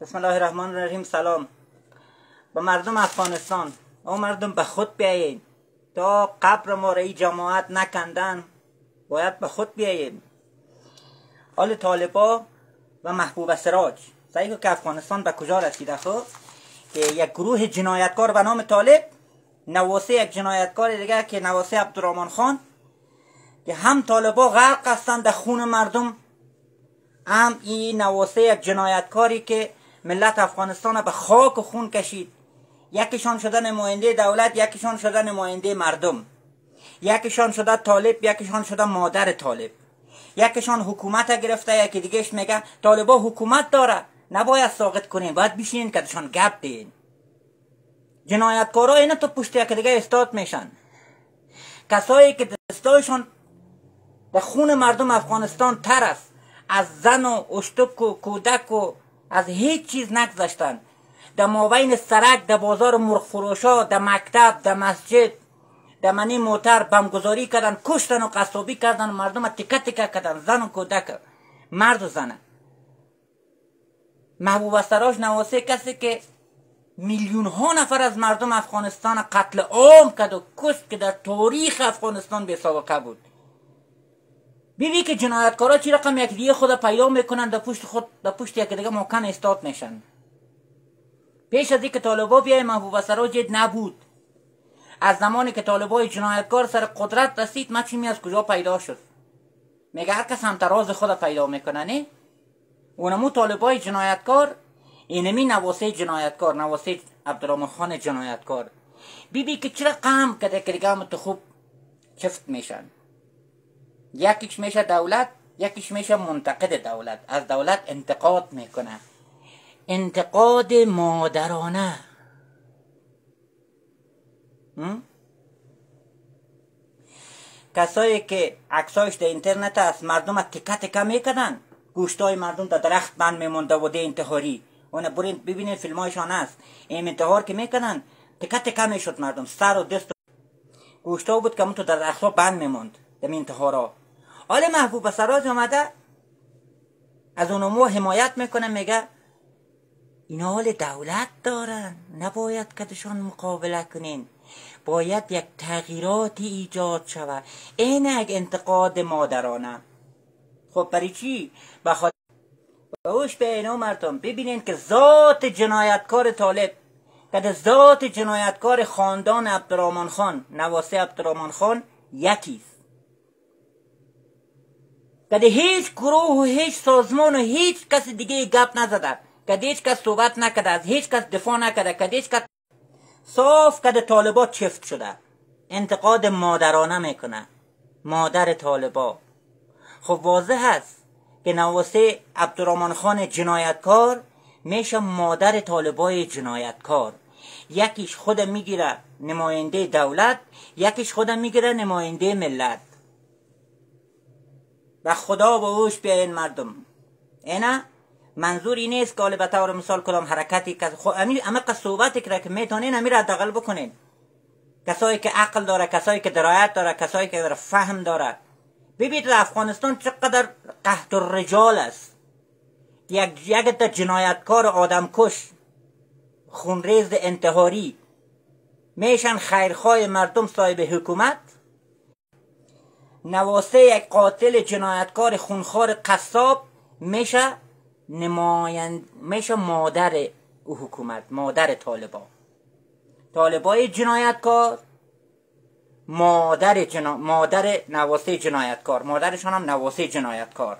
بسم الله الرحمن الرحیم. سلام به مردم افغانستان. او مردم به خود بیایید. تا قبر ما را جماعت نکندن، باید به خود بیایید. حال طالبا و محبوب سراج صحیح که افغانستان به کجا رسیده خب که یک گروه جنایتکار به نام طالب نواسه یک جنایتکار دیگه که نواسه عبدالرحمن خان که هم طالبا غرق هستند در خون مردم، هم این نواسه یک جنایتکاری که ملت افغانستان به خاک و خون کشید. یکیشان شده نماینده دولت، یکیشان شده نماینده مردم، یکیشان شده طالب، یکیشان شده مادر طالب. یکیشان حکومت گرفته، یکی دیگهش میگه طالبا حکومت داره نباید ساقط کنین، باید بشینین که دشان گپ دین. جنایتکارا اینا تو پشت یکی دیگه استاد میشن. کسایی که دستایشان در خون مردم افغانستان تر است، از زن و اشتک و کودک و از هیچ چیز نگذاشتن. در مابین سرک، در بازار مرغ فروشا، در مکتب، در مسجد، در منی موتر بمگذاری کردن، کشتن و قصابی کردن، مردم تکه تکه کردن، زن و کودک، مرد و زن. محبوب سراج نواسه کسی که میلیون ها نفر از مردم افغانستان قتل عام کرد و کشت که در تاریخ افغانستان بی سابقه بود. بیبی که جنایتکارا چی رقم یک دیگه خود پیدا میکنن، در پشت یک دیگه محکم استاد میشن. پیش از اینکه طالبا بیای محبوب سراج نبود. از زمانی که طالبای جنایتکار سر قدرت رسید مچمی از کجا پیدا شد. میگه هر کس همتراز خود پیدا میکنه نه؟ اونمو طالبای جنایتکار، اینمی نواسه جنایتکار، نواسه عبدالرحمن خان جنایتکار. بیبی که چرا قام کده که دیگه تو خوب چفت میشن. یکیش میشه دولت، یکیش میشه منتقد دولت، از دولت انتقاد میکنه، انتقاد مادرانه. کسایی که عکسایش در اینترنت است، مردم تکه تکه میکنن، گوشتای مردم در درخت بند میمونده و ده انتحاری. اون برین ببینین فیلمایشان است، این انتحار که میکنن تکه تکه میشد مردم، سر و دست گوشتا بود که همون تو در درخت بند میموند در انتحارا. حالا محبوب سراج آمده از اونمو حمایت میکنه، میگه اینا حال دولت دارن، نباید کدشان مقابله کنین، باید یک تغییراتی ایجاد شود. این یک انتقاد مادرانه. خب برای چی؟ بخاطر باوش به اینا مردم ببینین که ذات جنایتکار طالب که ذات جنایتکار خاندان عبدالرحمن خان، نواسه عبدالرحمن خان یکیست. که هیچ گروه و هیچ سازمان و هیچ کس دیگه گپ نزده، که هیچ کس صحبت نکده، از هیچ کس دفاع نکده، که هیچ کس صاف که طالبا چفت شده. انتقاد مادرانه میکنه، مادر طالبا. خب واضح هست که نواسه عبدالرحمن خان جنایتکار میشه مادر طالبای جنایتکار. یکیش خود میگیره نماینده دولت، یکیش خود میگیره نماینده ملت. و خدا با اوش بیاین مردم. اینا منظور این نیست که به طور مثال کدام حرکتی که اما صحبتی که میتونین امیر حداقل بکنین. کسایی که عقل داره، کسایی که درایت داره، کسایی که فهم داره. ببینید افغانستان چقدر قحط الرجال است. یک تا جنایتکار آدمکش خونریز انتحاری میشن خیرخواه مردم صاحب حکومت. نواسه یک قاتل جنایتکار خونخوار قصاب میشه مادر حکومت، مادر طالبای جنایتکار، مادر نواسه جنایتکار، مادرشان هم نواسه جنایتکار.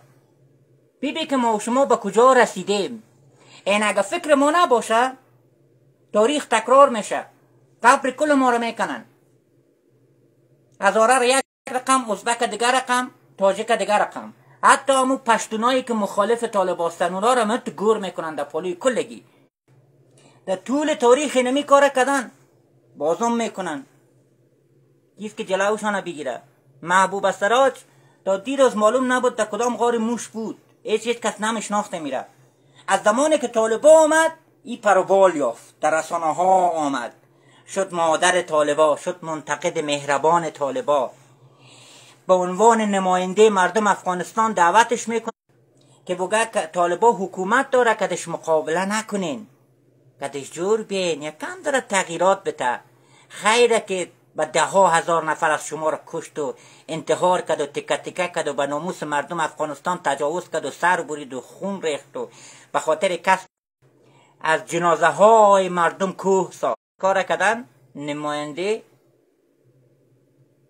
بیبی که ما و شما به کجا رسیدیم. این اگه فکر ما نباشه تاریخ تکرار میشه، قبر کل ما رو میکنن. هزاره را یک رقم، ازبک دیگر رقم، تاجک دیگر رقم. حتی همون پشتونایی که مخالف طالب هستن اونا را مت گور میکنن در پالوی کلگی. در طول تاریخ اینمی کار کردن، بازم میکنن. کیف که جلوشان بگیره. محبوب سراج تا دیروز معلوم نبود در کدام غار موش بود، هیچ کس نمیشناخته میره. از زمانی که طالبا آمد این پروبال یافت، در رسانه ها آمد، شد مادر طالبا، شد منتقد مهربان طالبا. به عنوان نماینده مردم افغانستان دعوتش میکنه که بگه طالبا حکومت داره کدش مقابله نکنین، کدش جور بیین، یکم داره تغییرات بده. خیره که به 10,000 نفر از شما را کشت و انتحار کرد و تکه تکه کرد و به ناموس مردم افغانستان تجاوز کرد و سر برید و خون ریخت و به خاطر کس از جنازه های مردم کوه ساخت. کار کردن نماینده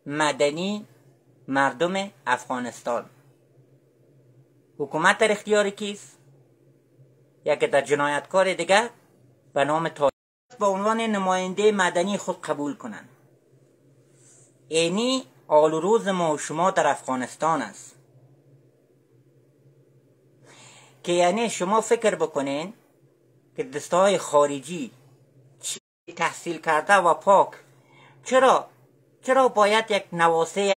مدنی مردم افغانستان. حکومت در اختیار کیست؟ یک در جنایتکار دیگر به نام طالب به عنوان نماینده مدنی خود قبول کنند. اینی حال و روز ما و شما در افغانستان است که یعنی شما فکر بکنین که دستای خارجی تحصیل کرده و پاک چرا باید یک نواسه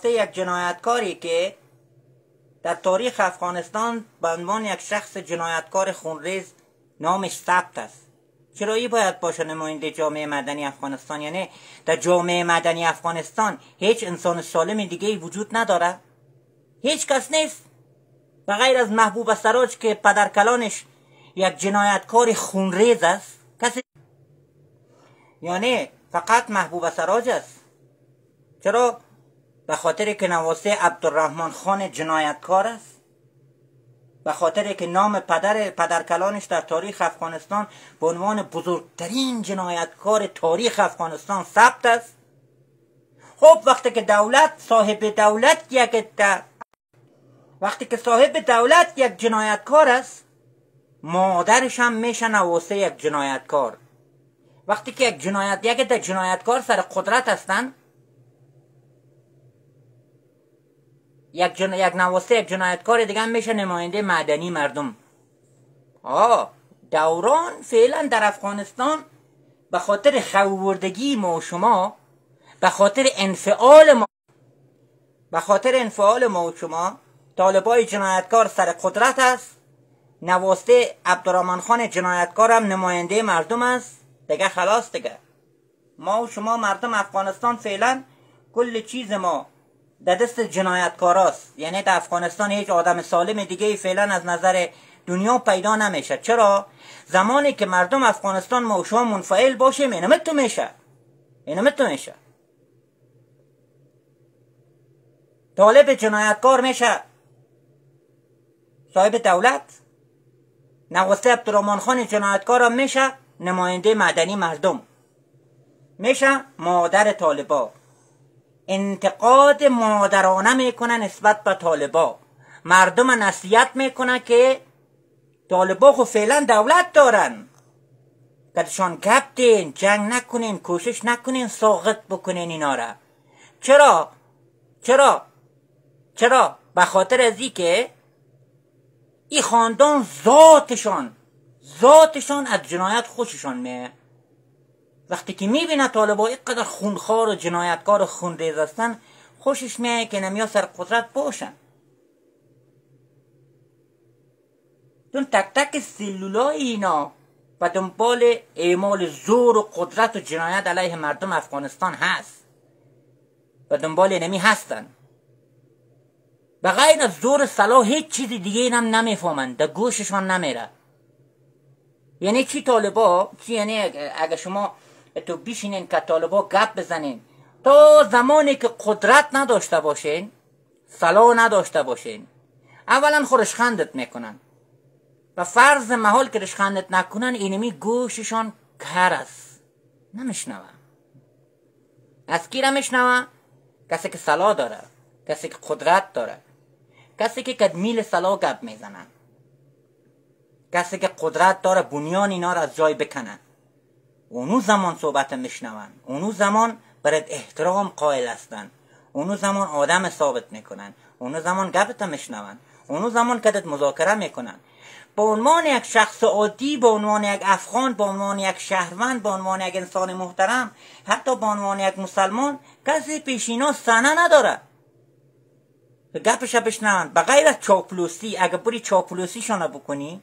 یک جنایتکاری که در تاریخ افغانستان به عنوان یک شخص جنایتکار خونریز نامش ثبت است، چرا ای باید باشه نماینده جامعه مدنی افغانستان؟ یعنی در جامعه مدنی افغانستان هیچ انسان سالم دیگه وجود نداره؟ هیچ کس نیست به غیر از محبوب سراج که پدرکلانش یک جنایتکار خونریز است؟ کسی یعنی فقط محبوب سراج است؟ چرا؟ به خاطر که نواسه عبدالرحمن خان جنایتکار است؟ به خاطر که نام پدرکلانش در تاریخ افغانستان به عنوان بزرگترین جنایتکار تاریخ افغانستان ثبت است؟ خب وقتی که صاحب دولت یک جنایتکار است، مادرش هم میشه نواسه یک جنایتکار. وقتی که یک جنایتکار سر قدرت هستن، یک نواسه یک جنایتکار دیگه هم میشه نماینده مدنی مردم. دوران فعلا در افغانستان به خاطر خوابوردگی ما و شما، به خاطر انفعال ما و شما، طالبای جنایتکار سر قدرت است، نواسه عبدالرحمن خان جنایتکار هم نماینده مردم است. دیگه خلاص دیگه ما و شما مردم افغانستان فعلا کل چیز ما در دست جنایتکاراست. یعنی در افغانستان هیچ آدم سالم دیگه فعلا از نظر دنیا پیدا نمیشه. چرا؟ زمانی که مردم افغانستان ما و شما منفعل باشیم اینم تو میشه. طالب جنایتکار میشه صاحب دولت، نواسه عبدالرحمن خان جنایتکار هم میشه نماینده مدنی مردم، میشه مادر طالبا. انتقاد مادرانه میکنه نسبت به طالبا. مردم نصیحت میکنه که طالبا خو فعلا دولت دارن، کدشان گپ دین، جنگ نکنین، کوشش نکنین ساقط بکنین اینا را. چرا؟ به خاطر از این که این خاندان ذاتشان از جنایت خوششان میه. وقتی که میبینه طالبا اینقدر خونخوار و جنایتکار و خونریز هستن، خوشش میه که نمیا سر قدرت باشن. چون تک تک سلولای اینا و دنبال اعمال زور و قدرت و جنایت علیه مردم افغانستان هست و دنبال نمی هستن. به غیر از زور سلاح هیچ چیز دیگه اینم نمیفهمن، در گوششان نمیره. یعنی چی طالبا؟ یعنی اگه شما تو بیشینین که طالبا گپ بزنین، تا زمانی که قدرت نداشته باشین، سلاح نداشته باشین، اولا خو رشخندت میکنن و فرض محال که رشخندت نکنن، اینمی گوششان کر است، نمیشنوه. از کی را میشنوه؟ کسی که سلاح داره، کسی که قدرت داره، کسی که کدمیل سلاح گپ میزنن، کسی که قدرت داره بنیان اینا را از جای بکنن. اونو زمان صحبت میشنون، اونو زمان برات احترام قائل هستن، اونو زمان آدم ثابت میکنن، اونو زمان گپت میشنون، اونو زمان کدت مذاکره میکنن. به عنوان یک شخص عادی، به عنوان یک افغان، به عنوان یک شهروند، به عنوان یک انسان محترم، حتی به عنوان یک مسلمان، کسی پیش اینا سنه نداره. به گپش بشنون. بغیر از چاپلوسی، اگه بری چاپلوسیشان بکنی،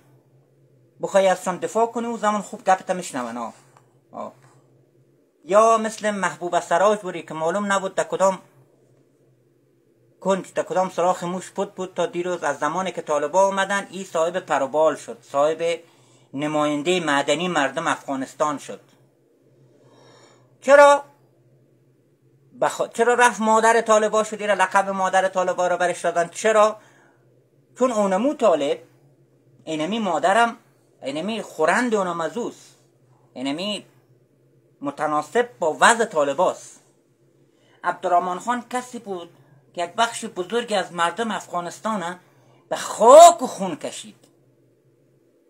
بخوای ازشان دفاع کنی، او زمان خوب گپت میشنون. یا مثل محبوب سراج بری که معلوم نبود در کدام کنج، در کدام سراخ موش پد بود، تا دیروز از زمانی که طالبا اومدن این صاحب پروبال شد، صاحب نماینده مدنی مردم افغانستان شد. چرا رفت مادر طالبا شد؟ ایره لقب مادر طالبا رو برش دادن. چرا؟ چون اونمو طالب، اینمی مادرم، اینمی خورند اونمزوس، اینمی متناسب با وضع طالباست. عبدالرحمن خان کسی بود که یک بخش بزرگی از مردم افغانستان به خاک و خون کشید،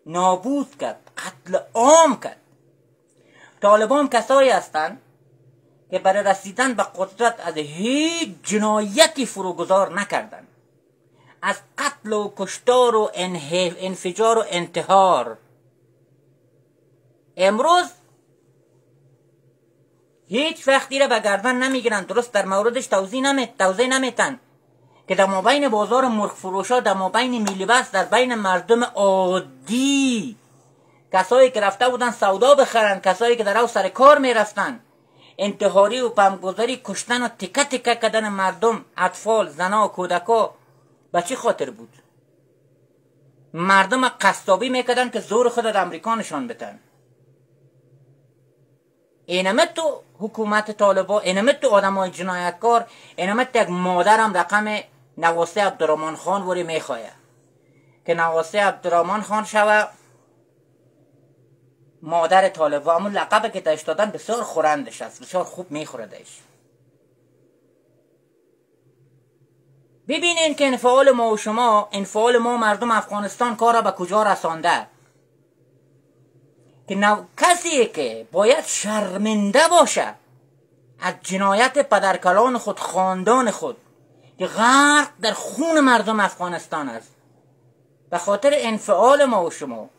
نابود کرد، قتل عام کرد. طالبان کسایی هستند که برای رسیدن به قدرت از هیچ جنایتی فروگذار نکردند، از قتل و کشتار و انفجار و انتحار. امروز هیچ وقتی را به گردن نمیگیرن، درست در موردش توضیح نمیتن که در مابین بازار مرغ فروشا، در مابین میلی بس، در بین مردم عادی، کسایی که رفته بودن سودا بخرن، کسایی که در او سر کار میرفتن، انتحاری و پمگذاری، کشتن و تکه تکه کردن مردم، اطفال، زنا، کودکا، به چی خاطر بود؟ مردم قصابی میکردن که زور خود از امریکا نشان بدن. اینمه تو حکومت طالبا، اینمه تو آدمای جنایتکار، اینمه یک مادرم رقم نواسی عبدالرحمن خان وری میخواه که نواسی عبدالرحمن خان شوه مادر طالبا. همون لقب که داشت دادن بسیار خورندش است، بسیار خوب میخوردش. ببینین که انفعال ما و شما، انفعال ما مردم افغانستان کار را به کجا رسانده، که کسی که باید شرمنده باشه از جنایت پدرکلان خود، خاندان خود که غرق در خون مردم افغانستان است، به خاطر انفعال ما و شما،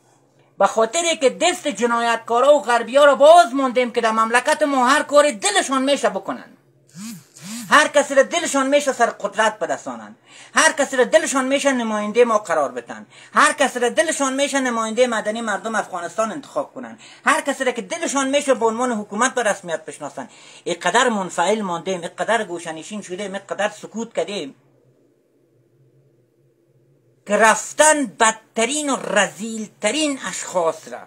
به خاطر که دست جنایتکارا و غربی ها را باز موندیم که در مملکت ما هر کاری دلشان میشه بکنن، هر کسی را دلشان میشه سر قدرت برسانن، هر کسی را دلشان میشه نماینده ما قرار بدن، هر کسی را دلشان میشه نماینده مدنی مردم افغانستان انتخاب کنن، هر کسی را که دلشان میشه به عنوان حکومت به رسمیت بشناسن. اینقدر منفعل ماندیم، اینقدر گوشه‌نشین شدیم، اینقدر سکوت کردیم که رفتن بدترین و رذیلترین اشخاص را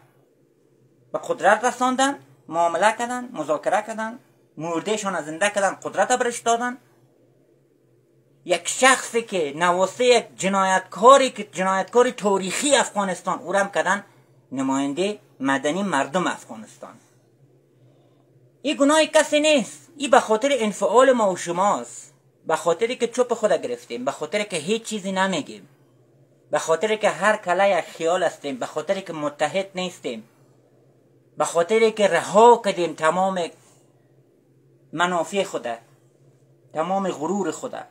به قدرت رساندن، معامله کردن، مذاکره کردن، مردهشان از زنده کردن، قدرت برش دادن. یک شخصی که نواسه یک جنایتکاری که جنایتکاری تاریخی افغانستان او رم کردن نماینده مدنی مردم افغانستان. این گناه کسی نیست، این به خاطر انفعال ما و شماست، به خاطری که چوپ خود گرفتیم، به خاطر که هیچ چیزی نمیگیم، به خاطر که هر کله یک خیال هستیم، به خاطر که متحد نیستیم، به خاطر که رها کردیم تمام منافع خدا، تمام غرور خدا،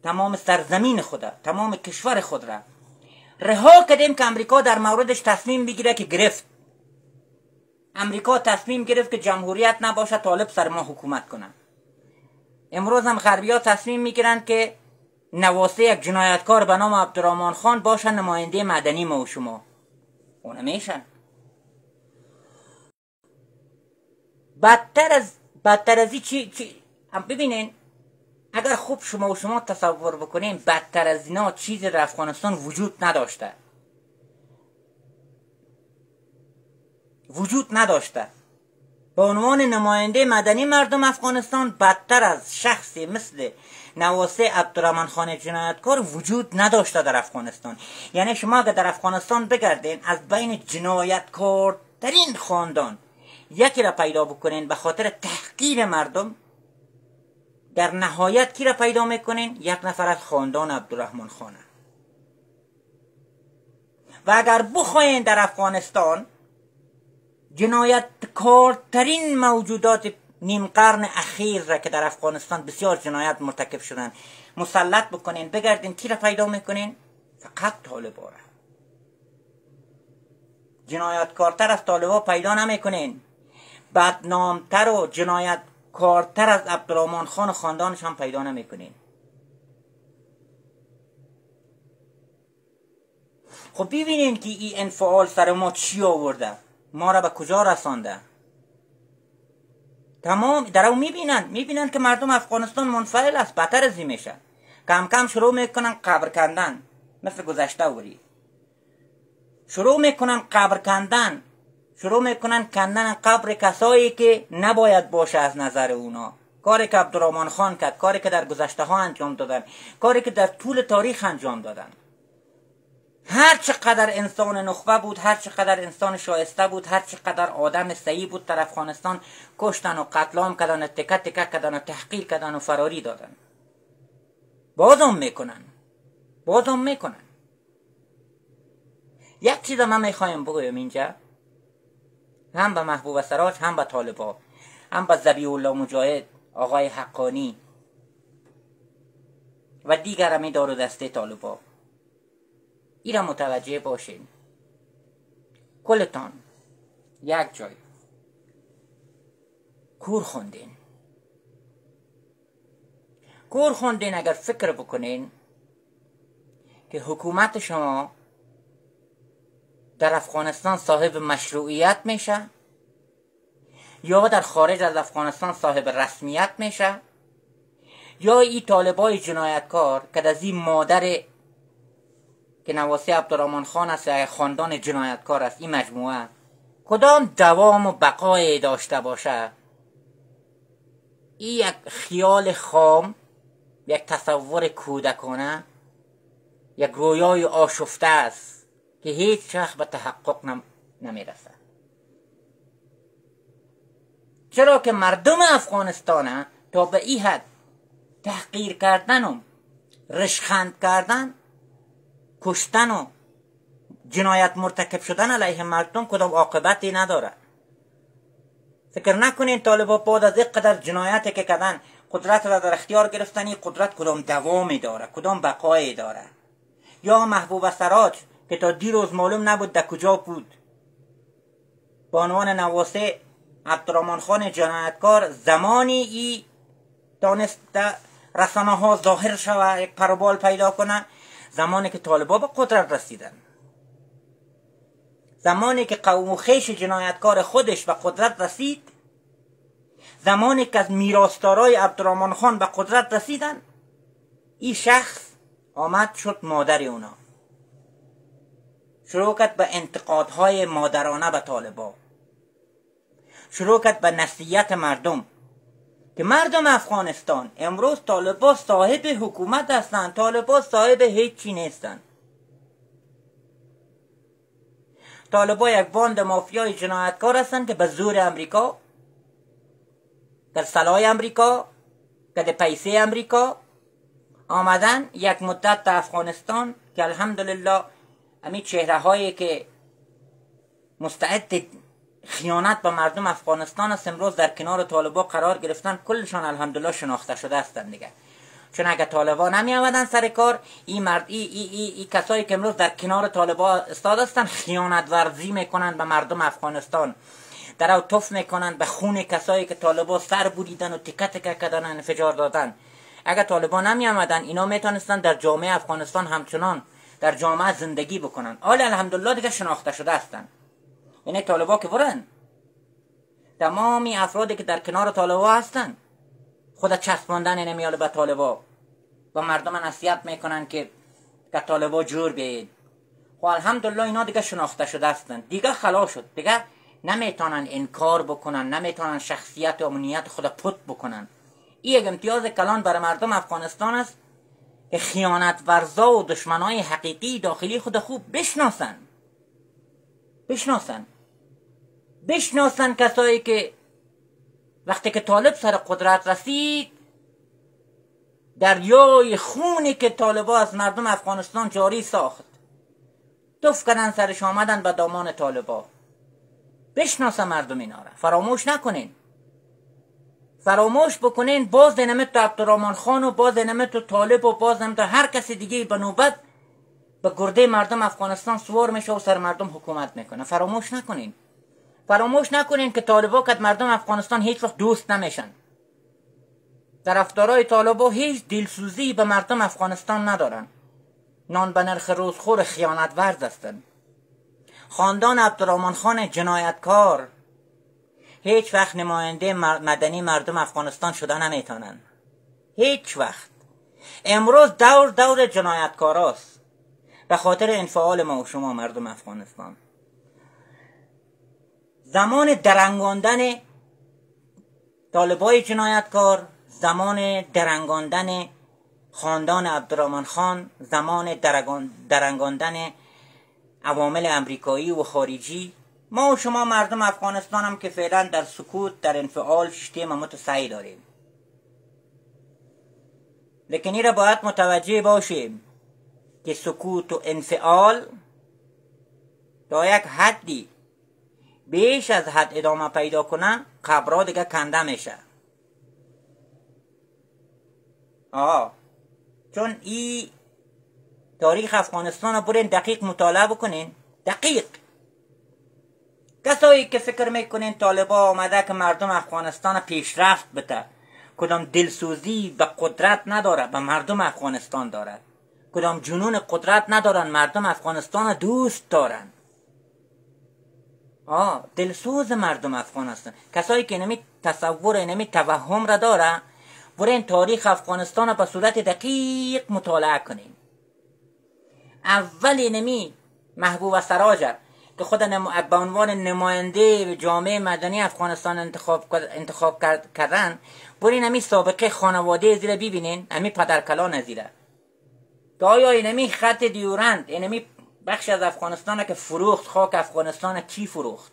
تمام سرزمین خدا، تمام کشور خود را رها کردیم که امریکا در موردش تصمیم بگیره که گرفت. امریکا تصمیم گرفت که جمهوریت نباشه، طالب سر ما حکومت کنه. امروز هم غربی ها تصمیم میگیرن که نواسه یک جنایتکار به نام عبدالرحمن خان باشه نماینده مدنی ما و شما. اونه میشن. بدتر از چی ببینین، اگر خوب شما تصور بکنین، بدتر از اینا چیزی در افغانستان وجود نداشته. به عنوان نماینده مدنی مردم افغانستان بدتر از شخصی مثل نواسه عبدالرحمن خان جنایتکار وجود نداشته در افغانستان. یعنی شما اگر در افغانستان بگردین، از بین جنایتکارترین خاندان یکی را پیدا بکنین به خاطر تحقیر مردم، در نهایت کی را پیدا میکنین؟ یک نفر از خاندان عبدالرحمن خانه. و اگر بخواین در افغانستان جنایتکارترین موجودات نیم قرن اخیر را که در افغانستان بسیار جنایت مرتکب شدن مسلط بکنین، بگردین کی را پیدا میکنین؟ فقط طالبا را. جنایتکارتر از طالبا پیدا نمیکنین. بدنامتر و جنایتکارتر از عبدالرحمن خان و خاندانش هم پیدا نمیکنین. خب ببینین که این انفعال سر ما چی آورده، ما را به کجا رسانده. تمام در اون میبینن که مردم افغانستان منفعل است، بدتر از این میشه. کم کم شروع میکنن قبر کندن، مثل گذشته وری شروع میکنن قبر کندن، شروع میکنن کندن قبر کسایی که نباید باشه از نظر اونا. کاری که عبدالرحمن خان کرد، کاری که در گذشته ها انجام دادن، کاری که در طول تاریخ انجام دادن. هر چقدر انسان نخبه بود، هر چقدر انسان شایسته بود، هر چقدر آدم صحیح بود در افغانستان کشتن و قتل عام کردن و تکه تکه کردن و تحقیر کردن و فراری دادن. بازم میکنن. یک چیز من میخوایم بگویم اینجا، هم به محبوب سراج، هم به طالبا، هم به ذبیح الله مجاهد، آقای حقانی و دیگر همی دار و دسته طالبا، ایرا متوجه باشین. کلتان یک جای کور خوندین اگر فکر بکنین که حکومت شما در افغانستان صاحب مشروعیت میشه یا در خارج از افغانستان صاحب رسمیت میشه، یا این طالبای جنایتکار که از این مادر که نواسی عبدالرحمن خان است یا خاندان جنایتکار است، این مجموعه کدام دوام و بقای داشته باشه، این یک خیال خام، یک تصور کودکانه، یک رویای آشفته است که هیچ وقت به تحقق نمیرسه. چرا که مردم افغانستان تا به این حد تحقیر کردن و رشخند کردن، کشتن و جنایت مرتکب شدن علیه مردم کدام عاقبتی نداره. فکر نکنین طالبا بعد از اینقدر جنایتی که کردن قدرت را در اختیار گرفتن، این قدرت کدام دوامی داره، کدام بقایی داره. یا محبوب سراج که تا دیروز معلوم نبود در کجا بود، با عنوان نواسه عبدالرحمن خان جنایتکار، زمانی ای دانست رسانه ها ظاهر شوه، یک پروبال پیدا کنه، زمانی که طالبا به قدرت رسیدن، زمانی که قوم و خویش جنایتکار خودش به قدرت رسید، زمانی که از میراثدارای عبدالرحمن خان به قدرت رسیدن، این شخص آمد شد مادر اونا، شروع کرد به انتقادهای مادرانه به طالبا، شروع کرد به نصیحت مردم که مردم افغانستان امروز طالبا صاحب حکومت هستند، طالبا صاحب هیچی نیستند. طالبا یک باند مافیای جنایتکار هستند که به زور امریکا، در سلاح امریکا، که در پیسه امریکا آمدن یک مدت در افغانستان که الحمدلله همین چهره هایی که مستعد خیانت به مردم افغانستان است امروز در کنار طالبا قرار گرفتن، کلشان الحمدلله شناخته شده هستند دیگه. چون اگه طالبا نمی آمدن سر کار، این کسایی که امروز در کنار طالبا استاد هستن خیانت ورزی میکنن به مردم افغانستان، در او توف میکنن به خون کسایی که طالبا سر بریدن و تکه تکه کردن و انفجار دادن. اگه طالبا نمی آمدن اینا میتونستن در جامعه افغانستان همچنان در جامعه زندگی بکنن. حال الحمدلله دیگه شناخته شده هستن. یعنی طالبا که برن، تمامی افرادی که در کنار طالبا هستن خود چسباندن نمیاله به طالبا و مردم نصیحت میکنن که طالبا جور بیاید. خب الحمدلله اینا دیگه شناخته شده هستن، دیگه خلاص شد، دیگه نمیتونن انکار بکنن، نمیتونن شخصیت و امنیت خود پت بکنن. این یک امتیاز کلان برای مردم افغانستان است که خیانت ورزا و دشمنای حقیقی داخلی خود خوب بشناسن کسایی که وقتی که طالب سر قدرت رسید، دریای خونی که طالبا از مردم افغانستان جاری ساخت، توف کردن سرش آمدن به دامان طالبا. بشناسن مردم اینا را، فراموش نکنین. فراموش بکنین باز نمت تو عبدالرحمن خان و باز نمت تو طالب و باز نمت هر کسی دیگه به نوبت به گرده مردم افغانستان سوار میشه و سر مردم حکومت میکنه. فراموش نکنین که طالبا که مردم افغانستان هیچ وقت دوست نمیشن. طرفدارای طالبا هیچ دلسوزی به مردم افغانستان ندارن. نان به نرخ روزخور خیانت ورز هستند. خاندان عبدالرحمن خان جنایتکار هیچ وقت نماینده مدنی مردم افغانستان شده نمیتونن. هیچ وقت. امروز دور جنایتکاراست به خاطر انفعال ما و شما مردم افغانستان. زمان درنگاندن طالبای جنایتکار، زمان درنگاندن خاندان عبدالرحمن خان، زمان درنگاندن عوامل امریکایی و خارجی، ما و شما مردم افغانستان هم که فعلا در سکوت، در انفعال شتیم متسعی داریم. لیکن این را باید متوجه باشیم که سکوت و انفعال تا یک حدی بیش از حد ادامه پیدا کنه، قبرها دیگه کنده میشه. چون این تاریخ افغانستان رو برین دقیق مطالعه بکنین. دقیق. کسایی که فکر میکنین طالبا آمده که مردم افغانستان پیشرفت بده، کدام دلسوزی به قدرت نداره، به مردم افغانستان داره. کدام جنون قدرت ندارن، مردم افغانستان دوست دارن. دلسوز مردم افغانستان. کسایی که نمی تصور، نمی توهم را داره، برین تاریخ افغانستان به صورت دقیق مطالعه کنین. اول نمی محبوب سراج که خود به عنوان نماینده جامعه مدنی افغانستان انتخاب کردن، برین نمی سابقه خانواده زیره ببینین، نمی پدرکلان زیره که آیا نمی خط دیورند، نمی بخش از افغانستان که فروخت، خاک افغانستان کی فروخت؟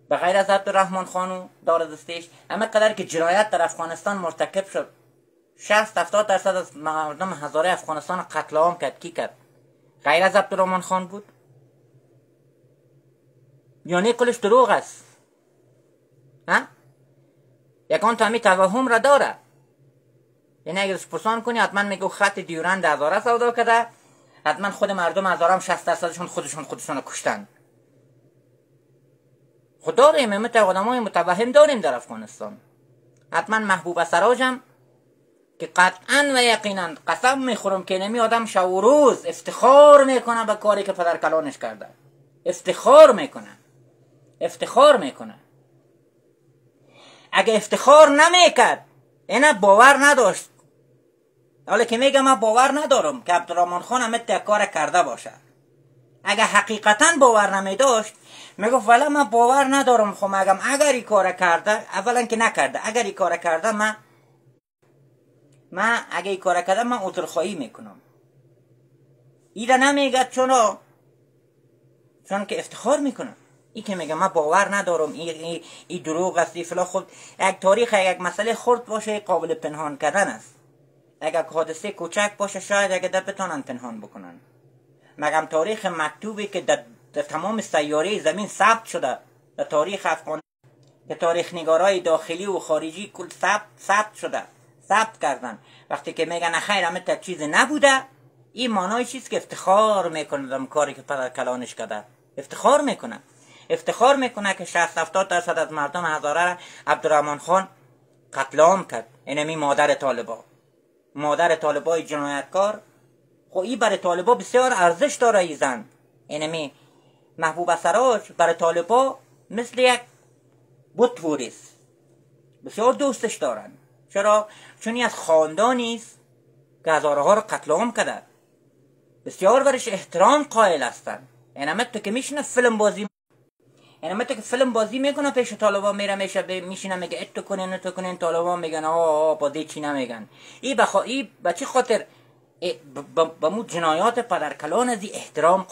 به غیر از عبدالرحمن خان دار دستش، اما قدر که جنایت در افغانستان مرتکب شد، 60-70% از مردم هزاره افغانستان قتل عام کرد. کی کرد؟ غیر از عبدالرحمن خان بود؟ یعنی کلش دروغ است. یکان تا همی توهم را داره. یعنی اگر پرسان کنی حتما میگه خط دیورند هزاره سودا کرده، حتما خود مردم هزاره هم 60%شون خودشون کشتن. خود داریم، همه آدم های متوهم داریم در افغانستان. حتما محبوب سراجم که قطعا و یقینا قسم میخورم که نمی آدم شب و روز افتخار میکنه به کاری که پدر کلانش کرده. افتخار میکنه. اگه افتخار نمیکرد، اینا باور نداشت. حالا که میگم من باور ندارم که عبدالرحمن خان همه کار کرده باشه. اگه حقیقتا باور نمیداشت، میگفت ولی من باور ندارم. خب میگم اگر این کار کرده، اولا که نکرده، اگر این کار کرده من اگه این کار کرده من عذرخواهی میکنم. ایده نمیگه چون که افتخار میکنم. ای که میگه من باور ندارم، ای دروغ است، ای فلا. خود یک تاریخ یک مسئله خرد باشه قابل پنهان کردن است. اگر حادثه کوچک باشه شاید اگه در بتونن پنهان بکنن. مگم تاریخ مکتوبی که در تمام سیاره زمین ثبت شده، در تاریخ افغان که تاریخ نگارای داخلی و خارجی کل ثبت شده، ثبت کردن. وقتی که میگن خیر همه تا چیز نبوده، این معنای چیست که افتخار میکنه در کاری که پدر کلانش کرده. افتخار میکنه که 60-70% از مردم هزاره را عبدالرحمن خان قتل عام کرد. اینمی مادر طالبای جنایتکار. خب این برای طالبا بسیار ارزش داره. ای زن اینمی محبوب سراج برای طالبا مثل یک بت وریست. بسیار دوستش دارن. چرا؟ چون از خاندانی است که هزاره ها را قتل عام کرده. بسیار برش احترام قائل هستن. اینمه تو که میشینه فیلم بازی میکنه پیش طالبا میره میشینه میگه اتو کنین طالبا میگن بازی چی نمیگن. ای به چه خاطر به مو جنایات پدرکلان از احترام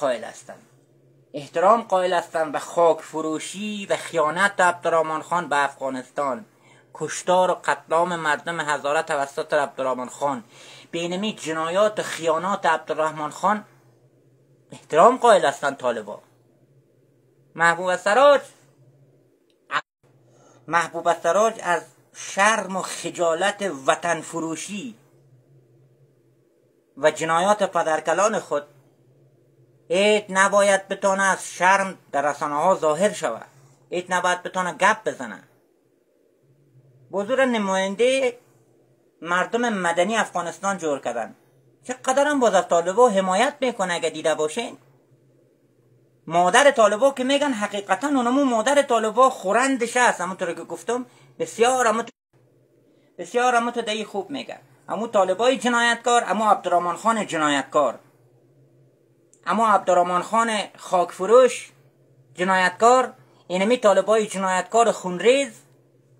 قائل هستن به خاک فروشی و خیانت عبدالرحمن خان به افغانستان، کشتار و قتل عام مردم هزاره توسط عبدالرحمن خان. به اینمی جنایات و خیانات عبدالرحمن خان احترام قائل هستن طالبا. محبوب سراج از شرم و خجالت وطن فروشی و جنایات پدرکلان خود ایت نباید بتونه از شرم در رسانه ها ظاهر شود. ایت نباید بتونه گپ بزنه. بزرگ نماینده مردم مدنی افغانستان جور کردن. چقدر هم باز از طالبا حمایت میکنه. اگه دیده باشین مادر طالبا که میگن حقیقتا اونمو مادر طالبا خورندش هست. همونطور که گفتم بسیار همو تو دهی خوب میگه. همو طالبای جنایتکار، همو عبدالرحمن خان جنایتکار، همو عبدالرحمن خان خاکفروش جنایتکار، اینمی طالبای جنایتکار خونریز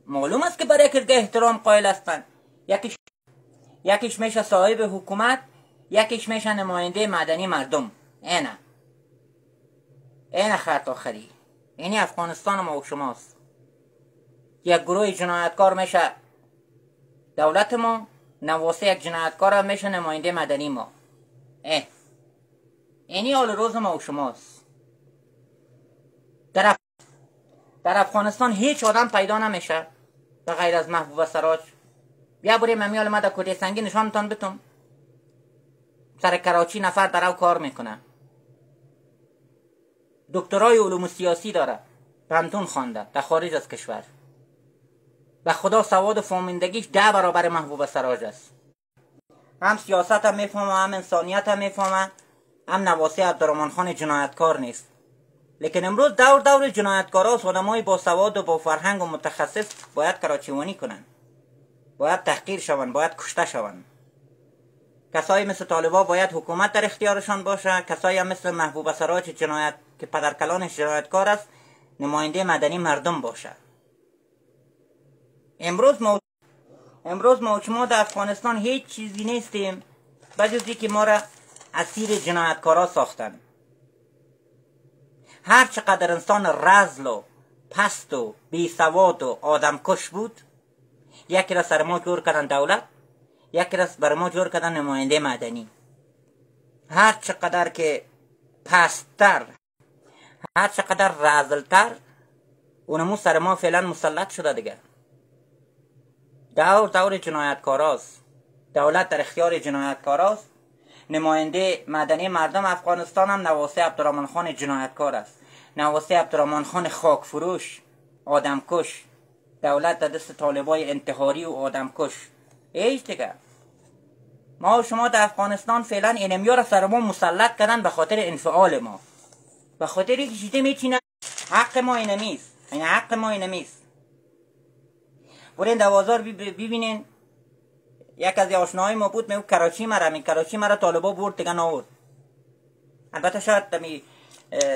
معلوم است که برای که احترام قائل هستند. یکیش میشه صاحب حکومت، یکیش میشه نماینده مدنی مردم. اینه خط آخری. اینی افغانستان ما و شماست. یک گروه جنایتکار میشه دولت ما، نواسه یک جنایتکار هم میشه نماینده مدنی ما. اینی حال روز ما و شماست. در افغانستان هیچ آدم پیدا نمیشه به غیر از محبوب سراج. بیا بریم امیال ما در کوته سنگی نشانتان بتم. سر کراچی نفر در او کار میکنه، دکترای علوم سیاسی داره، پانتون خوانده در خارج از کشور. به خدا سواد و فهمیدگیش 10 برابر محبوب سراج است. هم سیاست هم میفهمه، هم انسانیت هم میفهمه، هم نواسه عبدالرحمن خان جنایتکار نیست. لیکن امروز دور جنایتکاراست. آدمای با سواد و با فرهنگ و متخصص باید کراچیوانی کنن، باید تحقیر شون، باید کشته شون. کسایی مثل طالبا باید حکومت در اختیارشان باشه. کسایی هم مثل محبوب سراج جنایت که پدرکلانش جنایتکار است نماینده مدنی مردم باشه. امروز ما شما در افغانستان هیچ چیزی نیستیم بجز که ما را اسیر جنایتکارا ساختن. هر چقدر انسان رذل و پست و بی سواد و آدمکش بود، یکی را سر ما جور کردن دولت، یکی را بر ما جور کردن نماینده مدنی. هر چقدر که پستر، هر چقدر رذلتر، اونمو سر ما فعلا مسلط شده دیگه. دور جنایتکاراست. دولت در اختیار جنایتکاراست. نماینده مدنی مردم افغانستان هم نواسه عبدالرحمن خان جنایتکار است، نواسه عبدالرحمن خان خاکفروش، آدمکش. دولت در دست طالبای انتحاری و آدمکش. ایش دیگه ما و شما در افغانستان فعلا اینمیا را سر ما مسلط کردن به خاطر انفعال ما، به خاطر که چیزی میچینن. حق ما اینمیست، این حق ما اینمیست. برین دوازار ببینین. یک از آشناهای ما بود، میگو کراچی مرا طالبا برد دیگه ناورد. البته شاید دمی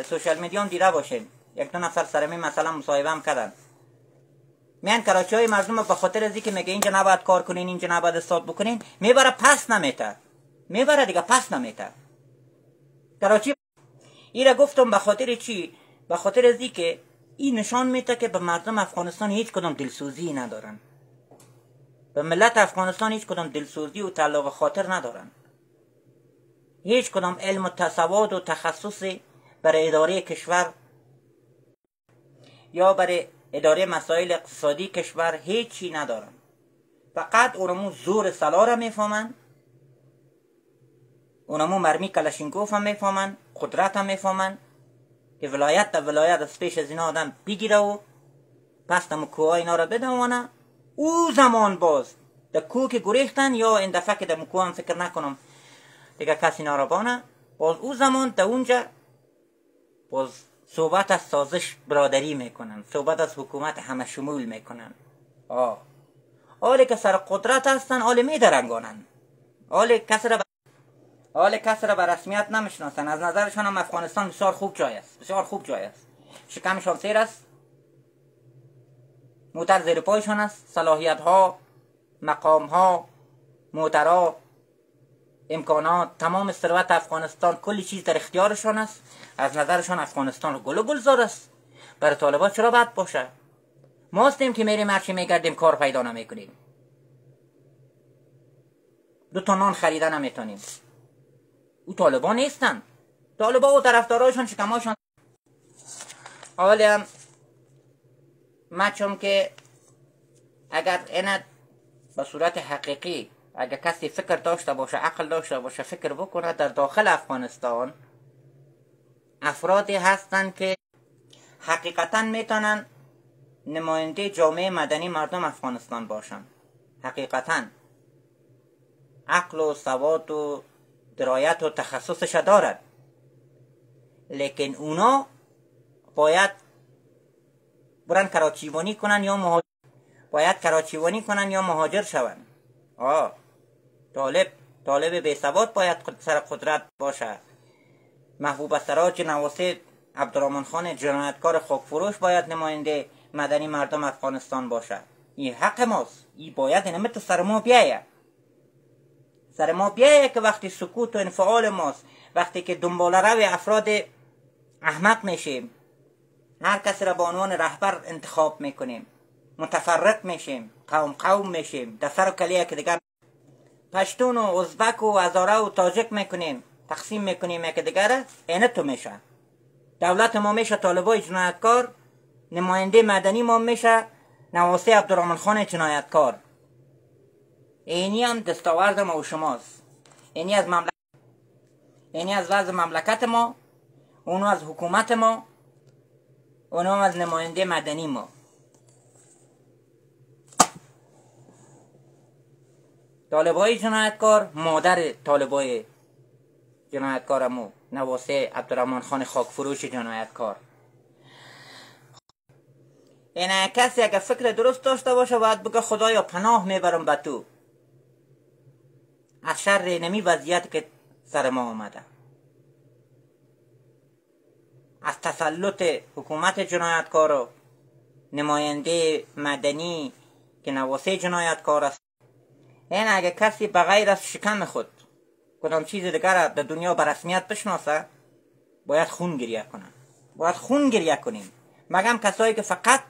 سوشال میدیا هم دیده باشین، یک دو نفر سرمی مثلا مصاحبه هم کردن. میان کراچی های مردم به خاطر از اینکه میگه اینجا نباید کار کنین، اینجا نباید استاد بکنین، میبره پس نمیته، میبره دیگه پس نمیته. کراچی ایره گفتم به خاطر چی؟ به خاطر از اینکه این نشان میده که به مردم افغانستان هیچ کدام دلسوزی ندارن، به ملت افغانستان هیچ کدام دلسوزی و تعلق خاطر ندارن، هیچ کدام علم و تسواد و تخصصی برای اداره کشور یا برای اداره مسائل اقتصادی کشور هیچی ندارن. فقط اونمو زور سلا را میفهمن، اونمو مرمی کلاشینکوف هم میفهمن، قدرت هم میفهمن که ولایت تا ولایت از پیش از اینا آدم بگیره و پس دم کوه اینا را بدمانه. او زمان باز در کوه که گریختن، یا این دفعه که در کوه هم فکر نکنم دیگه کسی اینا را بانه، باز او زمان در اونجا باز صحبت از سازش برادری میکنن، صحبت از حکومت همه شمول میکنن. حالی که سر قدرت هستن حالی میدرنگانن، حالی کسی را به رسمیت نمیشناسن. از نظرشان هم افغانستان بسیار خوب جای است، بسیار خوب جای است. شکمشان سیر است، موتر زیر پایشان است، صلاحیت ها، مقام ها، موترها، امکانات، تمام ثروت افغانستان، کلی چیز در اختیارشان است. از نظرشان افغانستان گل و گلزار است. برای طالبان چرا بد باشه؟ ما هستیم که میریم هرچی میگردیم کار پیدا نمیکنیم، 2 تا نان خریدن نمیتونیم. او طالبان نیستن. طالبان و طرفدارایشان شکماشان. حالی هم مچم که اگر اینت به صورت حقیقی، اگر کسی فکر داشته باشه، عقل داشته باشه، فکر بکنه، در داخل افغانستان افرادی هستن که حقیقتا میتونن نماینده جامعه مدنی مردم افغانستان باشن. حقیقتا عقل و سواد و درایت و تخصصش دارد، لیکن اونا باید برن کراچیوانی کنن یا مهاجر، باید کراچیوانی کنن یا مهاجر شون. طالب بی‌ثبات باید سر قدرت باشه. محبوب سراج نواسه عبدالرحمن خان جنایتکار خاکفروش باید نماینده مدنی مردم افغانستان باشه. این حق ماست. این باید نمیتو سر ما بیایه. سر ما بیایه که وقتی سکوت و انفعال ماست، وقتی که دنبال رو افراد احمق میشیم، هر کسی را به عنوان رهبر انتخاب میکنیم، متفرق میشیم، قوم میشیم، دفتر و کلیه که دیگر پشتون و ازبک و هزاره و تاجک میکنیم، تقسیم میکنیم که دیگر اینه تو میشه. دولت ما میشه طالبای جنایتکار، نماینده مدنی ما میشه نواسه عبدالرحمن خان جنایتکار. اینی هم دستاورد ما و شماست. اینی از وضع مملکت ما، اونو از حکومت ما، اونو از نماینده مدنی ما. طالبای جنایتکار مادر طالبای جنایتکار مو، نواسه عبدالرحمن خان خاکفروش جنایتکار. این کسی اگه فکر درست داشته باشه باید بگه خدایا پناه میبرم به تو از شر نمی وضعیت که سر ما آمده، از تسلط حکومت جنایتکار و نماینده مدنی که نواسه جنایتکار است. این اگه کسی بغیر از شکم خود کدام چیز دیگر در دنیا به رسمیت بشناسه باید خون گریه کنه. باید خون گریه کنیم. مگم کسایی که فقط